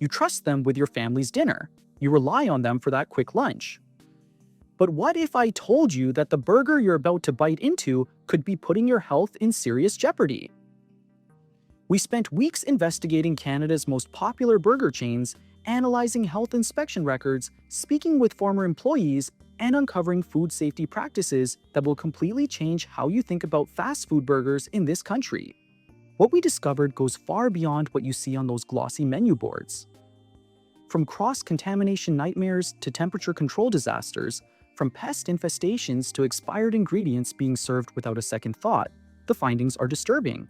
You trust them with your family's dinner. You rely on them for that quick lunch. But what if I told you that the burger you're about to bite into could be putting your health in serious jeopardy? We spent weeks investigating Canada's most popular burger chains, analyzing health inspection records, speaking with former employees, and uncovering food safety practices that will completely change how you think about fast food burgers in this country. What we discovered goes far beyond what you see on those glossy menu boards. From cross-contamination nightmares to temperature control disasters, from pest infestations to expired ingredients being served without a second thought, the findings are disturbing.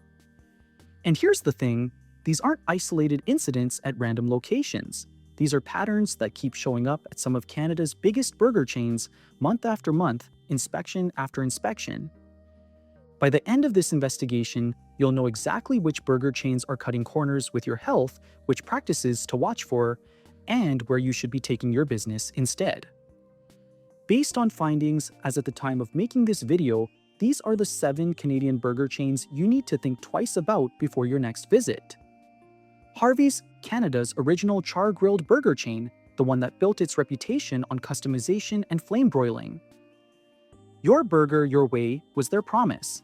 And here's the thing, these aren't isolated incidents at random locations. These are patterns that keep showing up at some of Canada's biggest burger chains month after month, inspection after inspection. By the end of this investigation, you'll know exactly which burger chains are cutting corners with your health, which practices to watch for, and where you should be taking your business instead. Based on findings as at the time of making this video, these are the 7 Canadian burger chains you need to think twice about before your next visit. Harvey's, Canada's original char-grilled burger chain, the one that built its reputation on customization and flame broiling. Your burger, your way was their promise.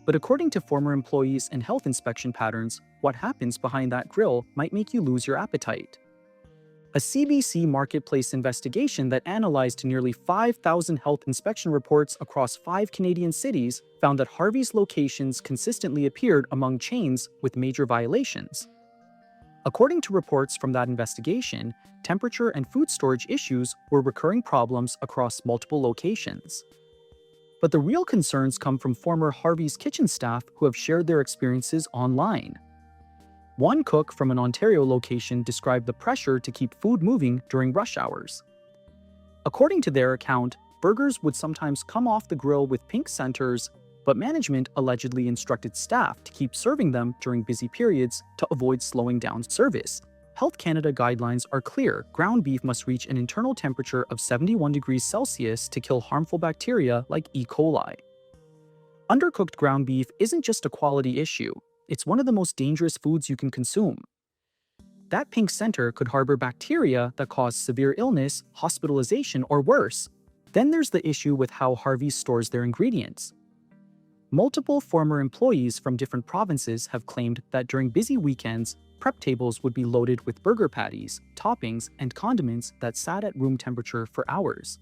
But according to former employees and health inspection patterns, what happens behind that grill might make you lose your appetite. A CBC Marketplace investigation that analyzed nearly 5,000 health inspection reports across 5 Canadian cities found that Harvey's locations consistently appeared among chains with major violations. According to reports from that investigation, temperature and food storage issues were recurring problems across multiple locations. But the real concerns come from former Harvey's kitchen staff who have shared their experiences online. One cook from an Ontario location described the pressure to keep food moving during rush hours. According to their account, burgers would sometimes come off the grill with pink centers, but management allegedly instructed staff to keep serving them during busy periods to avoid slowing down service. Health Canada guidelines are clear: ground beef must reach an internal temperature of 71 degrees Celsius to kill harmful bacteria like E. coli. Undercooked ground beef isn't just a quality issue. It's one of the most dangerous foods you can consume. That pink center could harbor bacteria that cause severe illness, hospitalization, or worse. Then there's the issue with how Harvey stores their ingredients. Multiple former employees from different provinces have claimed that during busy weekends, prep tables would be loaded with burger patties, toppings, and condiments that sat at room temperature for hours.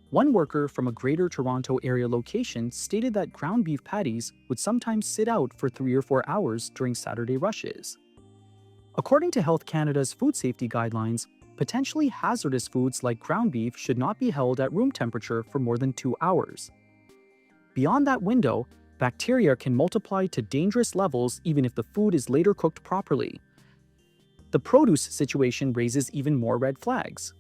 One worker from a Greater Toronto area location stated that ground beef patties would sometimes sit out for 3 or 4 hours during Saturday rushes. According to Health Canada's food safety guidelines, potentially hazardous foods like ground beef should not be held at room temperature for more than 2 hours. Beyond that window, bacteria can multiply to dangerous levels even if the food is later cooked properly. The produce situation raises even more red flags.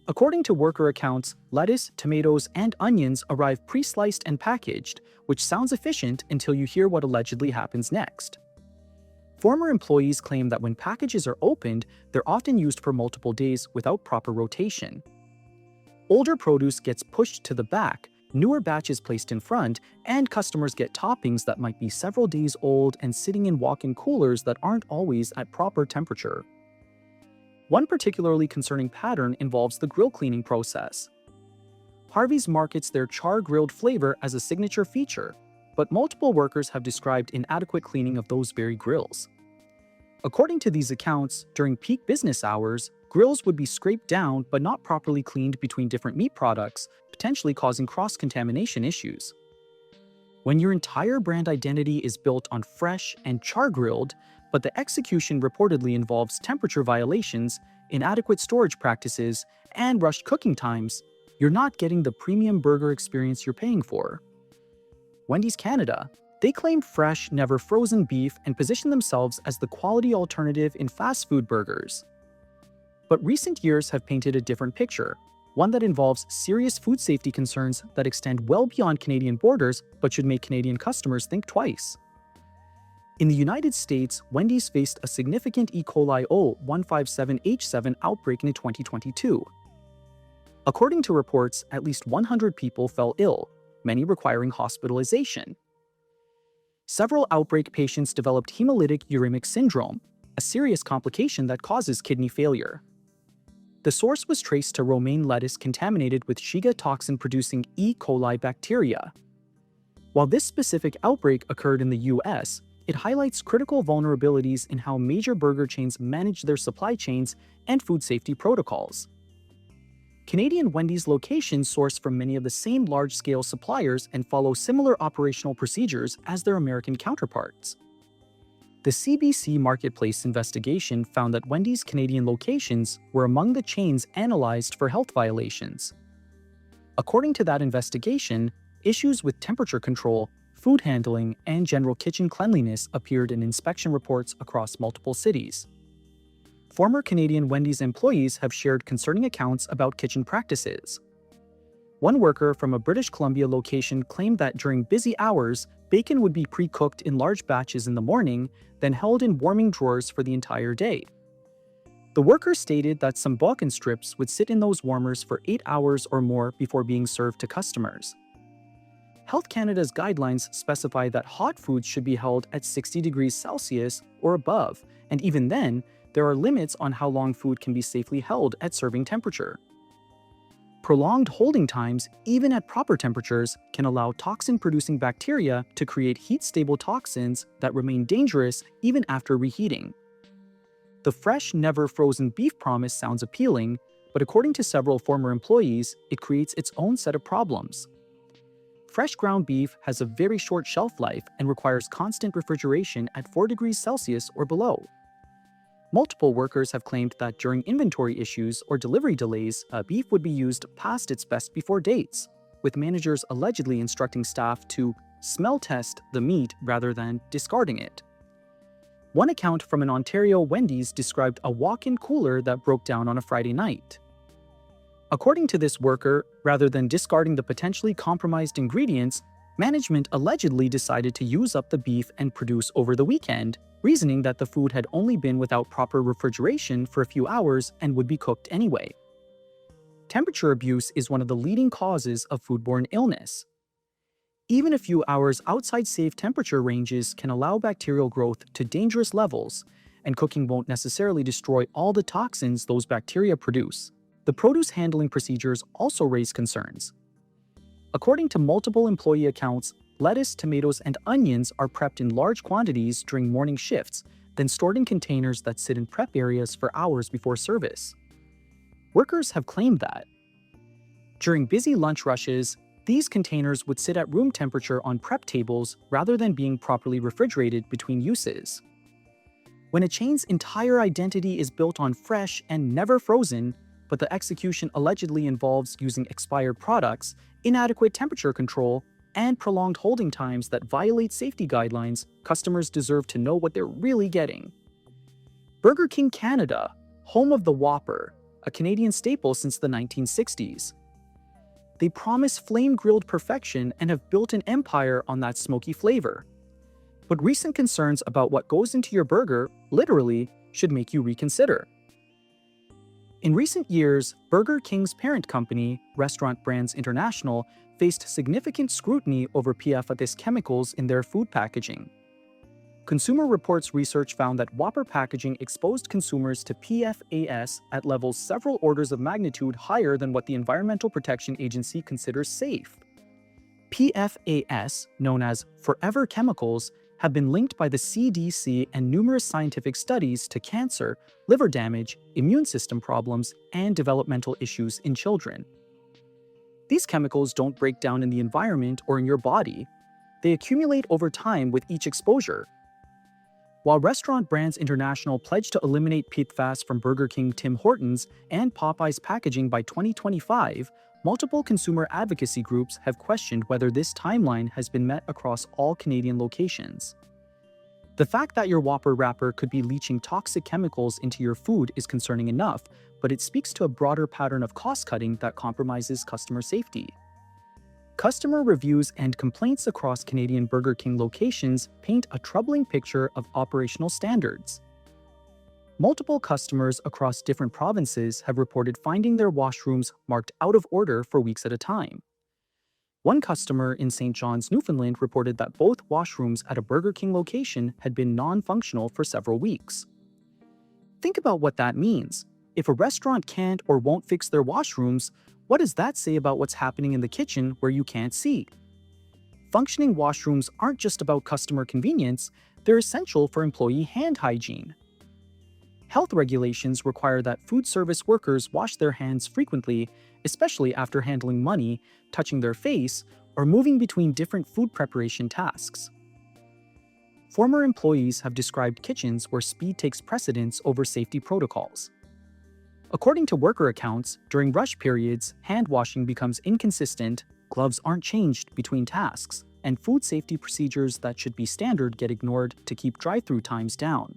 According to worker accounts, lettuce, tomatoes, and onions arrive pre-sliced and packaged, which sounds efficient until you hear what allegedly happens next. Former employees claim that when packages are opened, they're often used for multiple days without proper rotation. Older produce gets pushed to the back, newer batches placed in front, and customers get toppings that might be several days old and sitting in walk-in coolers that aren't always at proper temperature. One particularly concerning pattern involves the grill cleaning process. Harvey's markets their char-grilled flavor as a signature feature, but multiple workers have described inadequate cleaning of those very grills. According to these accounts, during peak business hours, grills would be scraped down but not properly cleaned between different meat products, potentially causing cross-contamination issues. When your entire brand identity is built on fresh and char-grilled, but the execution reportedly involves temperature violations, inadequate storage practices, and rushed cooking times, you're not getting the premium burger experience you're paying for. Wendy's Canada, they claim fresh, never frozen beef and position themselves as the quality alternative in fast food burgers. But recent years have painted a different picture, one that involves serious food safety concerns that extend well beyond Canadian borders but should make Canadian customers think twice. In the United States, Wendy's faced a significant E. coli O157H7 outbreak in 2022. According to reports, at least 100 people fell ill, many requiring hospitalization. Several outbreak patients developed hemolytic uremic syndrome, a serious complication that causes kidney failure. The source was traced to romaine lettuce contaminated with Shiga toxin-producing E. coli bacteria. While this specific outbreak occurred in the US, it highlights critical vulnerabilities in how major burger chains manage their supply chains and food safety protocols. Canadian Wendy's locations source from many of the same large-scale suppliers and follow similar operational procedures as their American counterparts. The CBC Marketplace investigation found that Wendy's Canadian locations were among the chains analyzed for health violations. According to that investigation, issues with temperature control, food handling, and general kitchen cleanliness appeared in inspection reports across multiple cities. Former Canadian Wendy's employees have shared concerning accounts about kitchen practices. One worker from a British Columbia location claimed that during busy hours, bacon would be pre-cooked in large batches in the morning, then held in warming drawers for the entire day. The worker stated that some bacon strips would sit in those warmers for 8 hours or more before being served to customers. Health Canada's guidelines specify that hot foods should be held at 60 degrees Celsius or above, and even then, there are limits on how long food can be safely held at serving temperature. Prolonged holding times, even at proper temperatures, can allow toxin-producing bacteria to create heat-stable toxins that remain dangerous even after reheating. The fresh, never-frozen beef promise sounds appealing, but according to several former employees, it creates its own set of problems. Fresh ground beef has a very short shelf life and requires constant refrigeration at 4 degrees Celsius or below. Multiple workers have claimed that during inventory issues or delivery delays, beef would be used past its best before dates, with managers allegedly instructing staff to smell test the meat rather than discarding it. One account from an Ontario Wendy's described a walk-in cooler that broke down on a Friday night. According to this worker, rather than discarding the potentially compromised ingredients, management allegedly decided to use up the beef and produce over the weekend, reasoning that the food had only been without proper refrigeration for a few hours and would be cooked anyway. Temperature abuse is one of the leading causes of foodborne illness. Even a few hours outside safe temperature ranges can allow bacterial growth to dangerous levels, and cooking won't necessarily destroy all the toxins those bacteria produce. The produce handling procedures also raise concerns. According to multiple employee accounts, lettuce, tomatoes, and onions are prepped in large quantities during morning shifts, then stored in containers that sit in prep areas for hours before service. Workers have claimed that during busy lunch rushes, these containers would sit at room temperature on prep tables rather than being properly refrigerated between uses. When a chain's entire identity is built on fresh and never frozen, but the execution allegedly involves using expired products, inadequate temperature control, and prolonged holding times that violate safety guidelines, customers deserve to know what they're really getting. Burger King Canada, home of the Whopper, a Canadian staple since the 1960s. They promise flame-grilled perfection and have built an empire on that smoky flavor. But recent concerns about what goes into your burger, literally, should make you reconsider. In recent years, Burger King's parent company, Restaurant Brands International, faced significant scrutiny over PFAS chemicals in their food packaging. Consumer Reports research found that Whopper packaging exposed consumers to PFAS at levels several orders of magnitude higher than what the Environmental Protection Agency considers safe. PFAS, known as forever chemicals, have been linked by the CDC and numerous scientific studies to cancer, liver damage, immune system problems, and developmental issues in children. These chemicals don't break down in the environment or in your body. They accumulate over time with each exposure. While Restaurant Brands International pledged to eliminate PFAS from Burger King, Tim Hortons, and Popeye's packaging by 2025, multiple consumer advocacy groups have questioned whether this timeline has been met across all Canadian locations. The fact that your Whopper wrapper could be leaching toxic chemicals into your food is concerning enough, but it speaks to a broader pattern of cost-cutting that compromises customer safety. Customer reviews and complaints across Canadian Burger King locations paint a troubling picture of operational standards. Multiple customers across different provinces have reported finding their washrooms marked out of order for weeks at a time. One customer in St. John's, Newfoundland reported that both washrooms at a Burger King location had been non-functional for several weeks. Think about what that means. If a restaurant can't or won't fix their washrooms, what does that say about what's happening in the kitchen where you can't see? Functioning washrooms aren't just about customer convenience, they're essential for employee hand hygiene. Health regulations require that food service workers wash their hands frequently, especially after handling money, touching their face, or moving between different food preparation tasks. Former employees have described kitchens where speed takes precedence over safety protocols. According to worker accounts, during rush periods, hand washing becomes inconsistent, gloves aren't changed between tasks, and food safety procedures that should be standard get ignored to keep drive-through times down.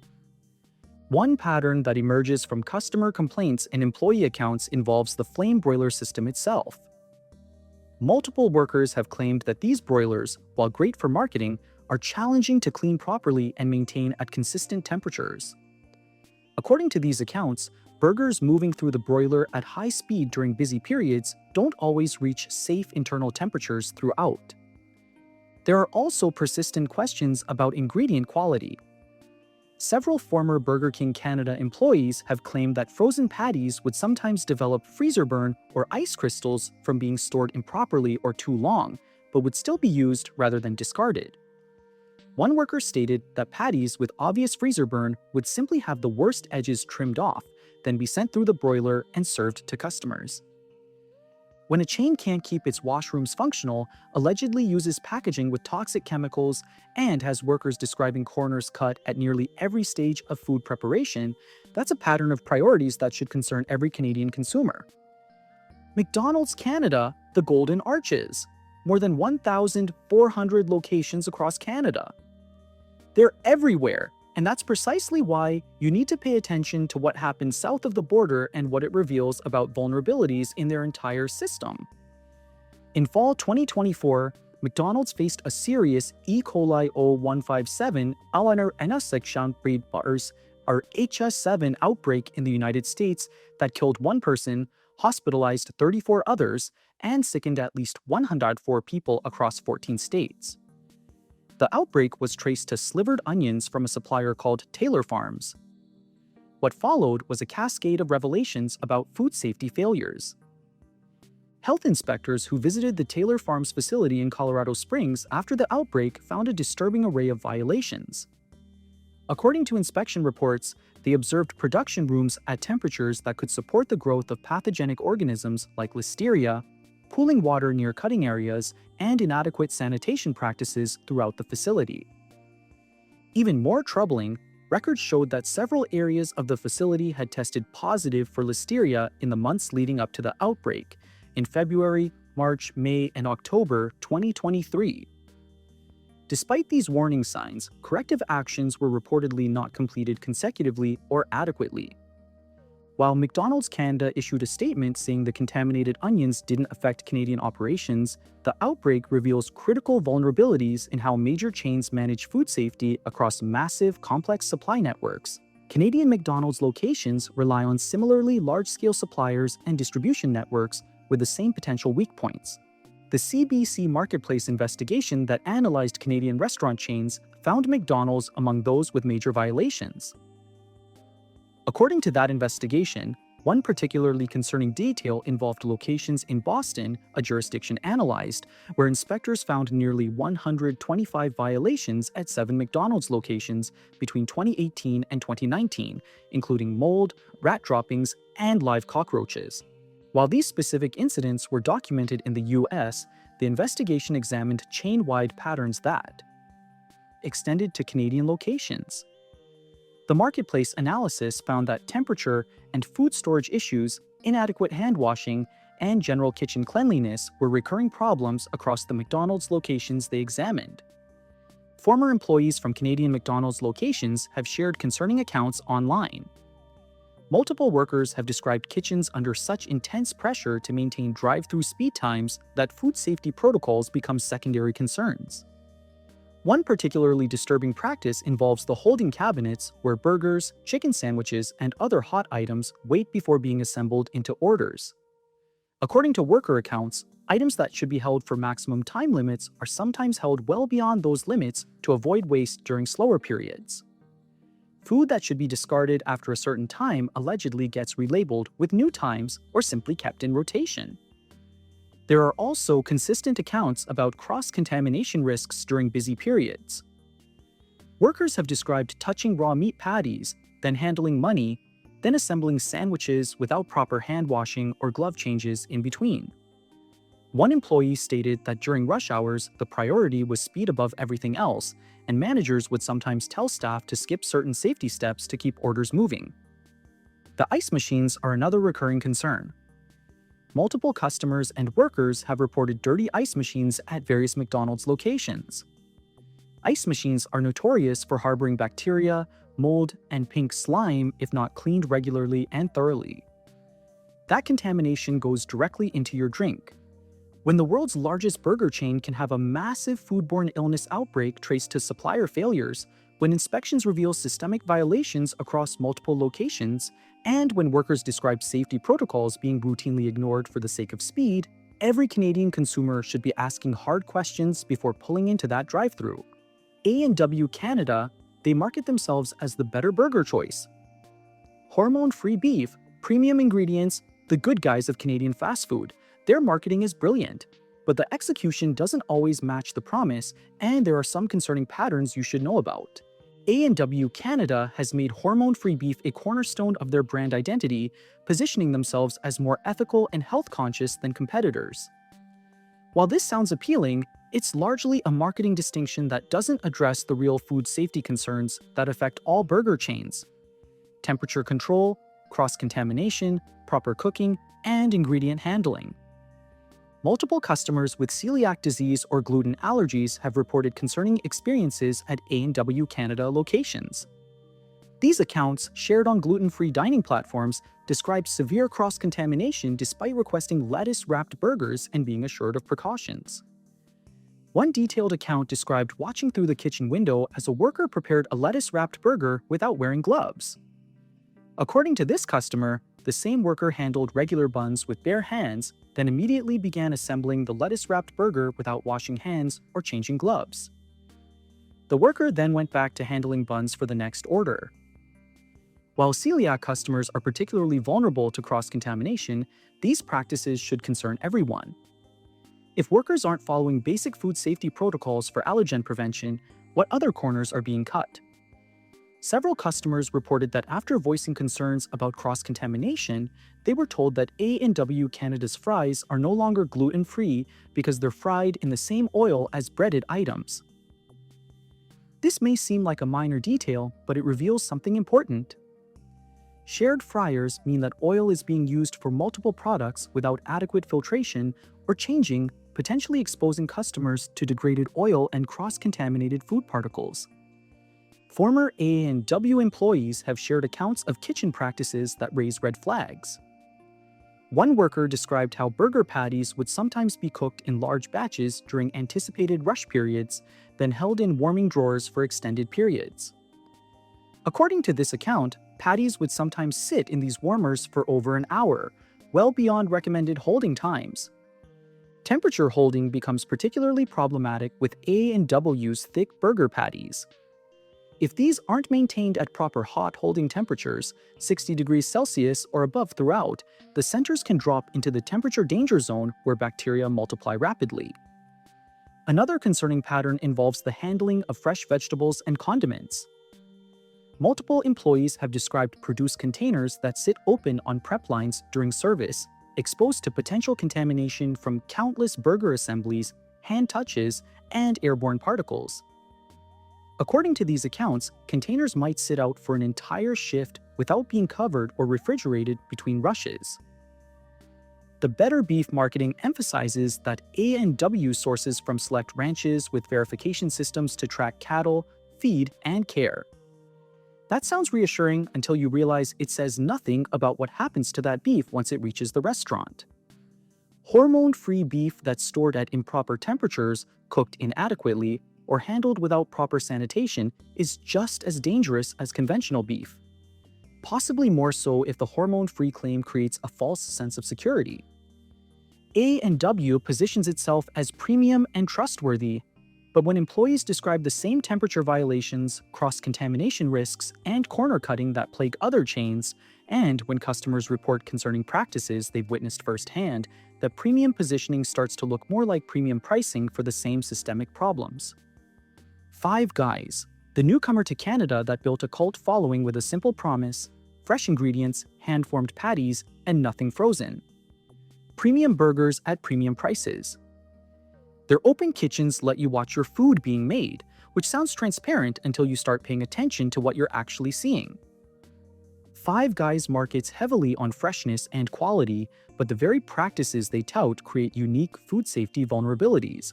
One pattern that emerges from customer complaints and employee accounts involves the flame broiler system itself. Multiple workers have claimed that these broilers, while great for marketing, are challenging to clean properly and maintain at consistent temperatures. According to these accounts, burgers moving through the broiler at high speed during busy periods don't always reach safe internal temperatures throughout. There are also persistent questions about ingredient quality. Several former Burger King Canada employees have claimed that frozen patties would sometimes develop freezer burn or ice crystals from being stored improperly or too long, but would still be used rather than discarded. One worker stated that patties with obvious freezer burn would simply have the worst edges trimmed off, then be sent through the broiler and served to customers. When a chain can't keep its washrooms functional, allegedly uses packaging with toxic chemicals, and has workers describing corners cut at nearly every stage of food preparation, that's a pattern of priorities that should concern every Canadian consumer. McDonald's Canada, the Golden Arches, more than 1,400 locations across Canada. They're everywhere, and that's precisely why you need to pay attention to what happens south of the border and what it reveals about vulnerabilities in their entire system. In fall 2024, McDonald's faced a serious E. coli O157 or HS7 outbreak in the United States that killed one person, hospitalized 34 others, and sickened at least 104 people across 14 states. The outbreak was traced to slivered onions from a supplier called Taylor Farms. What followed was a cascade of revelations about food safety failures. Health inspectors who visited the Taylor Farms facility in Colorado Springs after the outbreak found a disturbing array of violations. According to inspection reports, they observed production rooms at temperatures that could support the growth of pathogenic organisms like Listeria, cooling water near cutting areas, and inadequate sanitation practices throughout the facility. Even more troubling, records showed that several areas of the facility had tested positive for Listeria in the months leading up to the outbreak, in February, March, May, and October 2023. Despite these warning signs, corrective actions were reportedly not completed consecutively or adequately. While McDonald's Canada issued a statement saying the contaminated onions didn't affect Canadian operations, the outbreak reveals critical vulnerabilities in how major chains manage food safety across massive, complex supply networks. Canadian McDonald's locations rely on similarly large-scale suppliers and distribution networks with the same potential weak points. The CBC Marketplace investigation that analyzed Canadian restaurant chains found McDonald's among those with major violations. According to that investigation, one particularly concerning detail involved locations in Boston, a jurisdiction analyzed, where inspectors found nearly 125 violations at 7 McDonald's locations between 2018 and 2019, including mold, rat droppings, and live cockroaches. While these specific incidents were documented in the US, the investigation examined chain-wide patterns that extended to Canadian locations. The marketplace analysis found that temperature and food storage issues, inadequate hand washing, and general kitchen cleanliness were recurring problems across the McDonald's locations they examined. Former employees from Canadian McDonald's locations have shared concerning accounts online. Multiple workers have described kitchens under such intense pressure to maintain drive-through speed times that food safety protocols become secondary concerns. One particularly disturbing practice involves the holding cabinets where burgers, chicken sandwiches, and other hot items wait before being assembled into orders. According to worker accounts, items that should be held for maximum time limits are sometimes held well beyond those limits to avoid waste during slower periods. Food that should be discarded after a certain time allegedly gets relabeled with new times or simply kept in rotation. There are also consistent accounts about cross-contamination risks during busy periods. Workers have described touching raw meat patties, then handling money, then assembling sandwiches without proper hand washing or glove changes in between. One employee stated that during rush hours, the priority was speed above everything else, and managers would sometimes tell staff to skip certain safety steps to keep orders moving. The ice machines are another recurring concern. Multiple customers and workers have reported dirty ice machines at various McDonald's locations. Ice machines are notorious for harboring bacteria, mold, and pink slime if not cleaned regularly and thoroughly. That contamination goes directly into your drink. When the world's largest burger chain can have a massive foodborne illness outbreak traced to supplier failures, when inspections reveal systemic violations across multiple locations, and when workers describe safety protocols being routinely ignored for the sake of speed, every Canadian consumer should be asking hard questions before pulling into that drive-thru. A&W Canada, they market themselves as the better burger choice. Hormone-free beef, premium ingredients, the good guys of Canadian fast food. Their marketing is brilliant, but the execution doesn't always match the promise, and there are some concerning patterns you should know about. A&W Canada has made hormone-free beef a cornerstone of their brand identity, positioning themselves as more ethical and health-conscious than competitors. While this sounds appealing, it's largely a marketing distinction that doesn't address the real food safety concerns that affect all burger chains: temperature control, cross-contamination, proper cooking, and ingredient handling. Multiple customers with celiac disease or gluten allergies have reported concerning experiences at A&W Canada locations. These accounts, shared on gluten-free dining platforms, describe severe cross-contamination despite requesting lettuce-wrapped burgers and being assured of precautions. One detailed account described watching through the kitchen window as a worker prepared a lettuce-wrapped burger without wearing gloves. According to this customer, the same worker handled regular buns with bare hands, then immediately began assembling the lettuce-wrapped burger without washing hands or changing gloves. The worker then went back to handling buns for the next order. While celiac customers are particularly vulnerable to cross-contamination, these practices should concern everyone. If workers aren't following basic food safety protocols for allergen prevention, what other corners are being cut? Several customers reported that after voicing concerns about cross-contamination, they were told that A&W Canada's fries are no longer gluten-free because they're fried in the same oil as breaded items. This may seem like a minor detail, but it reveals something important. Shared fryers mean that oil is being used for multiple products without adequate filtration or changing, potentially exposing customers to degraded oil and cross-contaminated food particles. Former A&W employees have shared accounts of kitchen practices that raise red flags. One worker described how burger patties would sometimes be cooked in large batches during anticipated rush periods, then held in warming drawers for extended periods. According to this account, patties would sometimes sit in these warmers for over an hour, well beyond recommended holding times. Temperature holding becomes particularly problematic with A&W's thick burger patties. If these aren't maintained at proper hot holding temperatures, 60 degrees Celsius or above throughout, the centers can drop into the temperature danger zone where bacteria multiply rapidly. Another concerning pattern involves the handling of fresh vegetables and condiments. Multiple employees have described produce containers that sit open on prep lines during service, exposed to potential contamination from countless burger assemblies, hand touches, and airborne particles. According to these accounts, containers might sit out for an entire shift without being covered or refrigerated between rushes. The Better Beef marketing emphasizes that A&W sources from select ranches with verification systems to track cattle, feed, and care. That sounds reassuring until you realize it says nothing about what happens to that beef once it reaches the restaurant. Hormone-free beef that's stored at improper temperatures, cooked inadequately, or handled without proper sanitation is just as dangerous as conventional beef. Possibly more so if the hormone-free claim creates a false sense of security. A&W positions itself as premium and trustworthy, But when employees describe the same temperature violations, cross-contamination risks, and corner cutting that plague other chains, and when customers report concerning practices they've witnessed firsthand, the premium positioning starts to look more like premium pricing for the same systemic problems. Five Guys, the newcomer to Canada that built a cult following with a simple promise: fresh ingredients, hand-formed patties, and nothing frozen. Premium burgers at premium prices. Their open kitchens let you watch your food being made, which sounds transparent until you start paying attention to what you're actually seeing. Five Guys markets heavily on freshness and quality, but the very practices they tout create unique food safety vulnerabilities.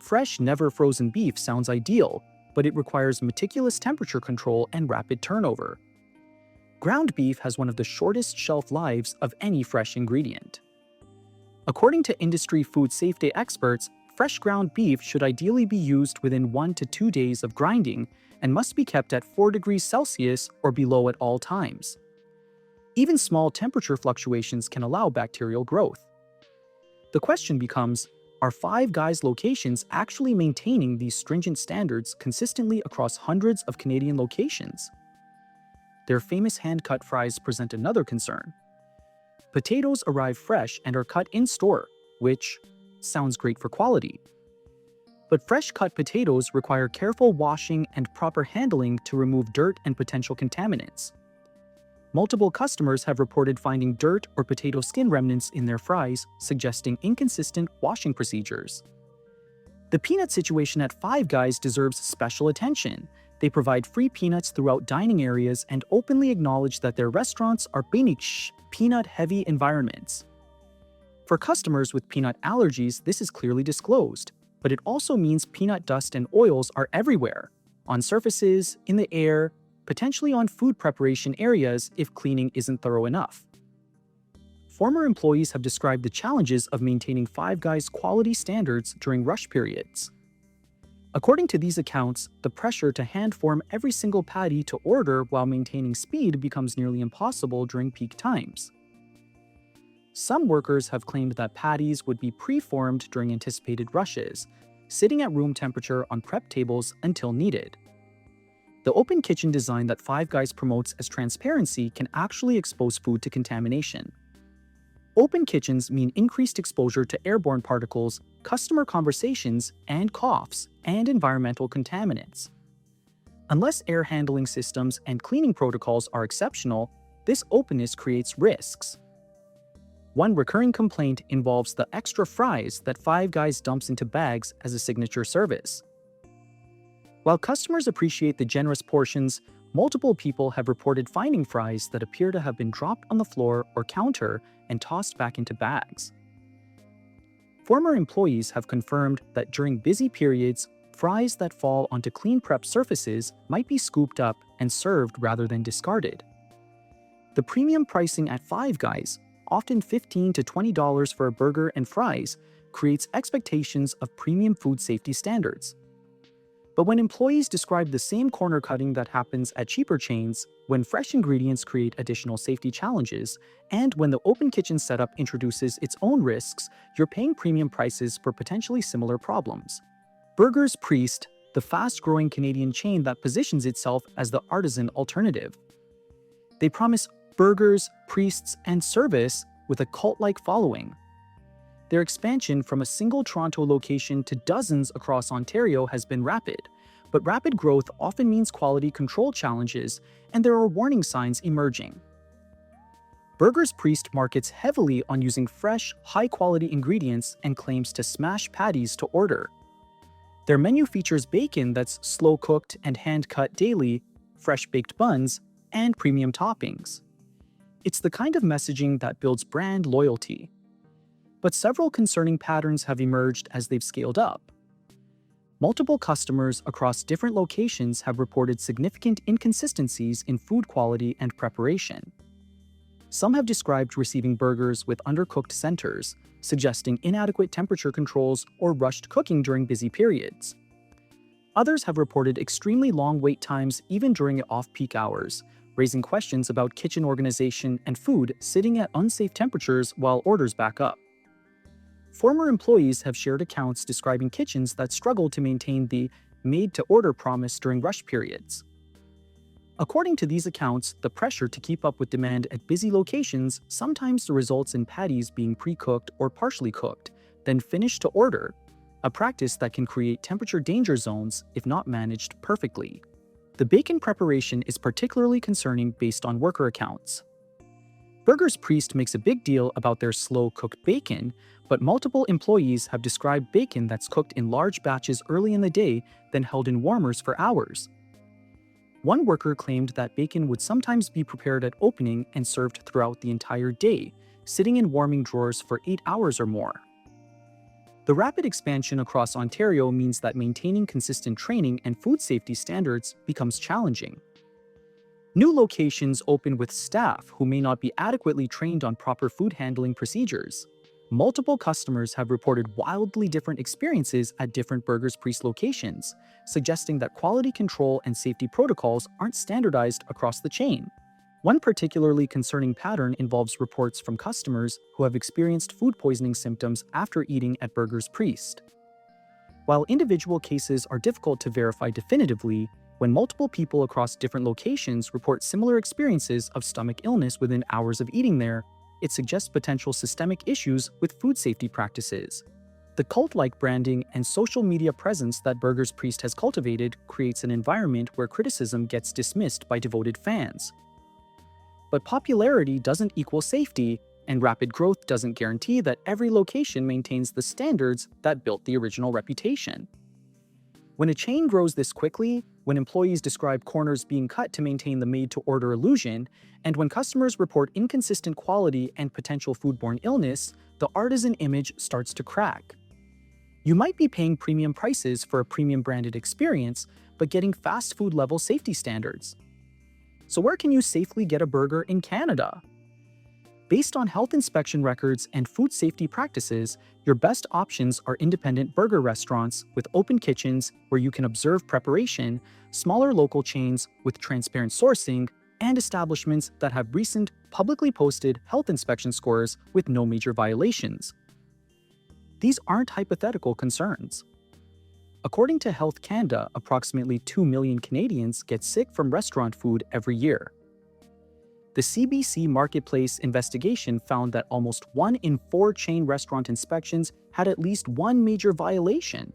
Fresh, never frozen beef sounds ideal, but it requires meticulous temperature control and rapid turnover. Ground beef has one of the shortest shelf lives of any fresh ingredient. According to industry food safety experts, fresh ground beef should ideally be used within 1 to 2 days of grinding and must be kept at 4 degrees Celsius or below at all times. Even small temperature fluctuations can allow bacterial growth. The question becomes, are Five Guys locations actually maintaining these stringent standards consistently across hundreds of Canadian locations? Their famous hand-cut fries present another concern. Potatoes arrive fresh and are cut in-store, which sounds great for quality. But fresh-cut potatoes require careful washing and proper handling to remove dirt and potential contaminants. Multiple customers have reported finding dirt or potato skin remnants in their fries, suggesting inconsistent washing procedures. The peanut situation at Five Guys deserves special attention. They provide free peanuts throughout dining areas and openly acknowledge that their restaurants are peanut-heavy environments. For customers with peanut allergies, this is clearly disclosed, but it also means peanut dust and oils are everywhere, on surfaces, in the air, potentially on food preparation areas if cleaning isn't thorough enough. Former employees have described the challenges of maintaining Five Guys' quality standards during rush periods. According to these accounts, the pressure to hand-form every single patty to order while maintaining speed becomes nearly impossible during peak times. Some workers have claimed that patties would be pre-formed during anticipated rushes, sitting at room temperature on prep tables until needed. The open kitchen design that Five Guys promotes as transparency can actually expose food to contamination. Open kitchens mean increased exposure to airborne particles, customer conversations, and coughs, and environmental contaminants. Unless air handling systems and cleaning protocols are exceptional, this openness creates risks. One recurring complaint involves the extra fries that Five Guys dumps into bags as a signature service. While customers appreciate the generous portions, multiple people have reported finding fries that appear to have been dropped on the floor or counter and tossed back into bags. Former employees have confirmed that during busy periods, fries that fall onto clean prep surfaces might be scooped up and served rather than discarded. The premium pricing at Five Guys, often $15 to $20 for a burger and fries, creates expectations of premium food safety standards. But when employees describe the same corner cutting that happens at cheaper chains, when fresh ingredients create additional safety challenges, and when the open kitchen setup introduces its own risks, you're paying premium prices for potentially similar problems. Burgers Priest, the fast-growing Canadian chain that positions itself as the artisan alternative. They promise burgers, priests, and service with a cult-like following. Their expansion from a single Toronto location to dozens across Ontario has been rapid, but rapid growth often means quality control challenges, and there are warning signs emerging. Burgers Priest markets heavily on using fresh, high-quality ingredients and claims to smash patties to order. Their menu features bacon that's slow-cooked and hand-cut daily, fresh-baked buns, and premium toppings. It's the kind of messaging that builds brand loyalty. But several concerning patterns have emerged as they've scaled up. Multiple customers across different locations have reported significant inconsistencies in food quality and preparation. Some have described receiving burgers with undercooked centers, suggesting inadequate temperature controls or rushed cooking during busy periods. Others have reported extremely long wait times even during off-peak hours, raising questions about kitchen organization and food sitting at unsafe temperatures while orders back up. Former employees have shared accounts describing kitchens that struggle to maintain the made-to-order promise during rush periods. According to these accounts, the pressure to keep up with demand at busy locations sometimes results in patties being pre-cooked or partially cooked, then finished to order, a practice that can create temperature danger zones if not managed perfectly. The bacon preparation is particularly concerning based on worker accounts. Burger's Priest makes a big deal about their slow-cooked bacon, but multiple employees have described bacon that's cooked in large batches early in the day, then held in warmers for hours. One worker claimed that bacon would sometimes be prepared at opening and served throughout the entire day, sitting in warming drawers for 8 hours or more. The rapid expansion across Ontario means that maintaining consistent training and food safety standards becomes challenging. New locations open with staff who may not be adequately trained on proper food handling procedures. Multiple customers have reported wildly different experiences at different Burger's Priest locations, suggesting that quality control and safety protocols aren't standardized across the chain. One particularly concerning pattern involves reports from customers who have experienced food poisoning symptoms after eating at Burger's Priest. While individual cases are difficult to verify definitively, when multiple people across different locations report similar experiences of stomach illness within hours of eating there, it suggests potential systemic issues with food safety practices. The cult-like branding and social media presence that Burger's Priest has cultivated creates an environment where criticism gets dismissed by devoted fans. But popularity doesn't equal safety, and rapid growth doesn't guarantee that every location maintains the standards that built the original reputation. When a chain grows this quickly, when employees describe corners being cut to maintain the made-to-order illusion, and when customers report inconsistent quality and potential foodborne illness, the artisan image starts to crack. You might be paying premium prices for a premium-branded experience, but getting fast food-level safety standards. So where can you safely get a burger in Canada? Based on health inspection records and food safety practices, your best options are independent burger restaurants with open kitchens where you can observe preparation, smaller local chains with transparent sourcing, and establishments that have recent, publicly posted health inspection scores with no major violations. These aren't hypothetical concerns. According to Health Canada, approximately 2 million Canadians get sick from restaurant food every year. The CBC Marketplace investigation found that almost 1 in 4 chain restaurant inspections had at least one major violation.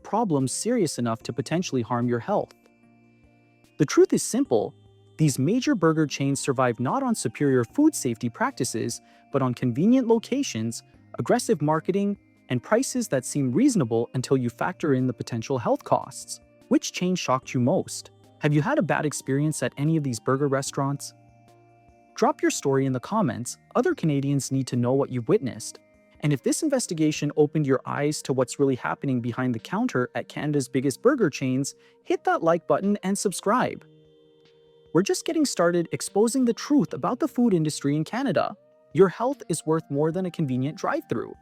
Problems serious enough to potentially harm your health. The truth is simple. These major burger chains survive not on superior food safety practices, but on convenient locations, aggressive marketing, and prices that seem reasonable until you factor in the potential health costs. Which chain shocked you most? Have you had a bad experience at any of these burger restaurants? Drop your story in the comments. Other Canadians need to know what you've witnessed. And if this investigation opened your eyes to what's really happening behind the counter at Canada's biggest burger chains, hit that like button and subscribe. We're just getting started exposing the truth about the food industry in Canada. Your health is worth more than a convenient drive-thru.